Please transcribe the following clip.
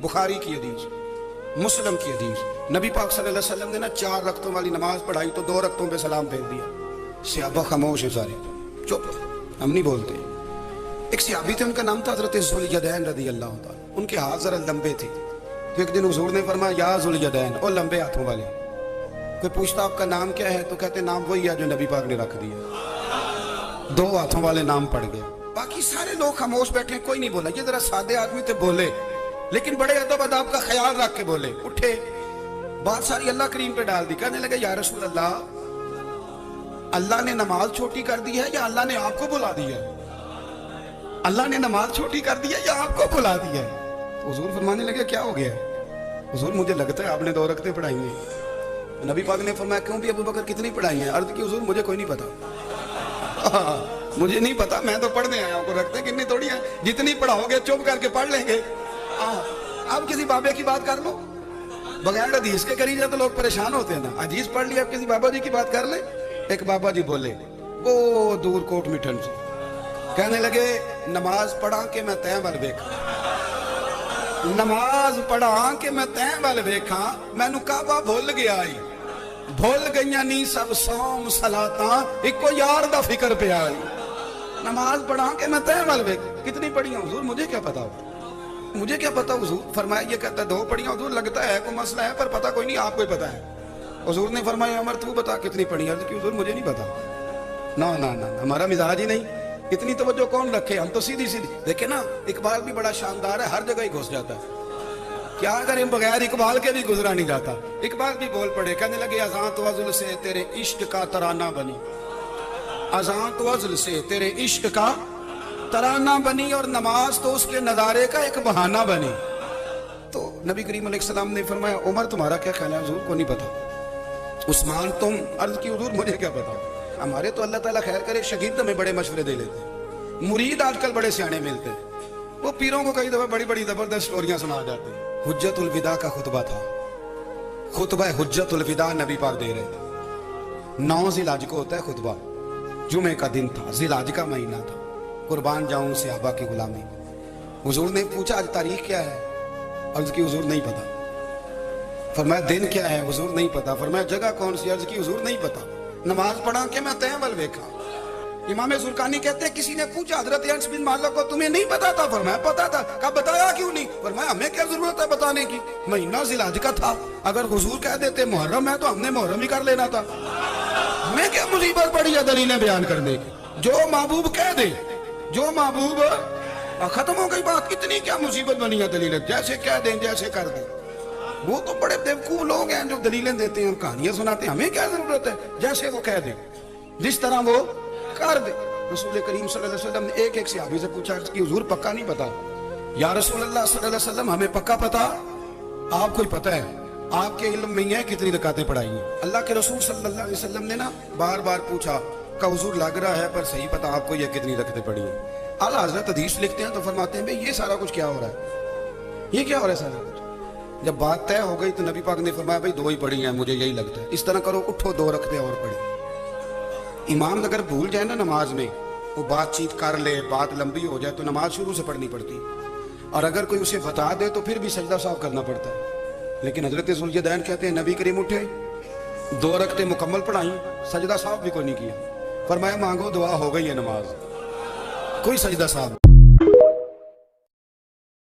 बुखारी की हदीस, मुस्लिम की हदीस, नबी पाक सल्लल्लाहु अलैहि वसल्लम ने ना 4 रकतों वाली नमाज पढ़ाई तो 2 रकतों पे सलाम फेंक दिया। सहाबा खामोश है सारे, चुप, हम नहीं बोलते। एक सहाबी थे, उनका नाम था हजरत ज़ुल्यदैन रज़ी अल्लाह ताला। उनके हाथ जरा लंबे थे, तो एक दिन हुजूर ने फरमाया या ज़ुल्यदैन, ओ लंबे हाथों वाले। कोई पूछता आपका नाम क्या है, तो कहते नाम वही है जो नबी पाक ने रख दिया। 2 हाथों वाले नाम पड़ गए। बाकी सारे लोग खामोश बैठे, कोई नहीं बोला। ये जरा सादे आदमी थे, बोले, लेकिन बड़े अदब अदाब का ख्याल रख के बोले। उठे, बात सारी अल्लाह करीम पे डाल दी। कहने लगे या रसूल अल्लाह, अल्लाह ने नमाज छोटी कर दी है या अल्लाह ने आपको बुला दिया है? अल्लाह ने नमाज छोटी कर दी है या आपको बुला दिया है? तो हुजूर फरमाने लगे क्या हो गया? हुजूर मुझे लगता है आपने 2 रकतें पढ़ाई हैं। नबी पाक ने फरमाया क्यों भी अबू बकर कितनी पढ़ाई हैं? अर्ज की हुजूर मुझे कोई नहीं पता। मुझे नहीं पता, मैं तो पढ़ने आया हूँ। रखते कितनी थोड़ी है, जितनी पढ़ाओगे चुप करके पढ़ लेंगे। आप किसी बाबे की बात कर लो, बगैर हदीस के करी जाए तो लोग परेशान होते हैं ना। हदीस पढ़ लिया, किसी बाबा जी की बात कर ले। एक बाबा जी बोले वो दूर कोट मिठन से, कहने लगे नमाज पढ़ा के मैं तय वाल वेखा, नमाज पढ़ा के मैं तय वाल वेखा, मैनू काबा भुल गया आई, भुल गईयां नी सब सौम सलाता, इको यार दा फिक्र पे आई। नमाज पढ़ा के मैं तय वाल वेख, कितनी पढ़ी हुजूर मुझे क्या पता, मुझे क्या पता हुजूर। फरमाया ये कहता 2 पढ़ियां हुजूर, लगता है कोई मसला है पर पता कोई नहीं, आपको ही पता है। हुजूर ने फरमाया उमर तू बता कितनी पढ़ी? अर्ज की हुजूर मुझे नहीं पता। ना ना ना, हमारा मिजाज ही नहीं, इतनी तवज्जो कौन रखे, हम तो सीधी सीधी। देखे ना, इकबाल भी बड़ा शानदार है, हर जगह ही घुस जाता है। क्या करें, बगैर इकबाल के भी गुजरा नहीं जाता। इकबाल भी बोल पड़े, कहने लगे अज़ां तो अज़ल से तेरे इश्क का तराना बनी, अज़ां तो अज़ल से तेरे इश्क का तराना बनी, और नमाज तो उसके नज़ारे का एक बहाना बनी। तो नबी करीम अलैहिस्सलाम ने फरमाया उमर तुम्हारा क्या ख्याल है? हुजूर को नहीं पता। उस्मान तुम? अर्ज की हुजूर मुझे क्या पता, हमारे तो अल्लाह ताला खैर करे शागिर्द हमें बड़े मशवरे दे लेते, मुरीद आजकल बड़े सियाने मिलते, वो पीरों को कई दफा बड़ी बड़ी जबरदस्त स्टोरियां सुना जाते हैं। हुज्जतुल विदा का खुतबा था, खुतबा हुज्जतुल विदा नबी पाक दे रहे थे। 9 ज़िलहज को होता है खुतबा, जुमे का दिन था, ज़िलहज का महीना था। कुर्बान जाऊं सहाबा की गुलामी। हुजूर ने पूछा आज तारीख क्या है? अर्ज की हुजूर नहीं पता। फरमाया दिन क्या है? हुजूर नहीं पता। फरमाया जगह कौन सी? अर्ज की हुजूर नहीं पता। नमाज पढ़ा के मैं तय वाल वेखा। इमाम ज़ुरकानी कहते हैं किसी ने पूछा हजरत अनस बिन मालिक को तुम्हें नहीं पता था? फरमाया पता था। कहा बताया क्यों नहीं? फरमाया हमें क्या जरूरत है बताने की, महीना ज़िलहज का था, अगर हुजूर कह देते मुहर्रम है तो हमने मुहर्रम ही कर लेना था। हमें क्या मुसीबत पड़ी है दलीलें बयान करने की? जो महबूब कह दे, जो महबूब, खत्म हो गई बात। इतनी क्या मुसीबत बनी है दलीलें, जैसे कह दें जैसे कर दें। वो तो बड़े बेवकूफ लोग हैं जो दलीलें देते हैं, कहानियां सुनाते हैं। हमें क्या जरूरत है, जैसे वो कह दे, जिस तरह वो कर दे। रसूल करीम सल्लल्लाहु अलैहि वसल्लम ने एक सहाबी से पूछा कि हुजूर पक्का नहीं पता? या रसूल अल्लाह सल्लल्लाहु अलैहि वसल्लम हमें पक्का पता, आपको ही पता है, आपके इल्म में है कितनी रकातें पढ़ाई हैं। अल्लाह के रसूल सल्लल्लाहु अलैहि वसल्लम ने ना बार बार पूछा का हुजूर लग रहा है पर सही पता आपको ये कितनी रकातें पढ़ी हैं। आला हज़रत हदीस लिखते हैं तो फरमाते हैं भाई ये सारा कुछ क्या हो रहा है, ये क्या हो रहा है सारा कुछ? जब बात तय हो गई तो नबी पाक ने फरमाया भाई 2 ही पढ़ी हैं, मुझे यही लगता है। इस तरह करो, उठो 2 रखते और पढ़ी। इमाम अगर भूल जाए ना नमाज में, वो बातचीत कर ले, बात लंबी हो जाए तो नमाज शुरू से पढ़नी पड़ती, और अगर कोई उसे बता दे तो फिर भी सजदा साफ करना पड़ता है। लेकिन हजरत ज़ुल्यदैन कहते हैं नबी करीम उठे, 2 रकते मुकम्मल पढ़ाई, सजदा साफ भी कोई नहीं किया। फरमाया मांगो दुआ, हो गई है नमाज, कोई सजदा साफ।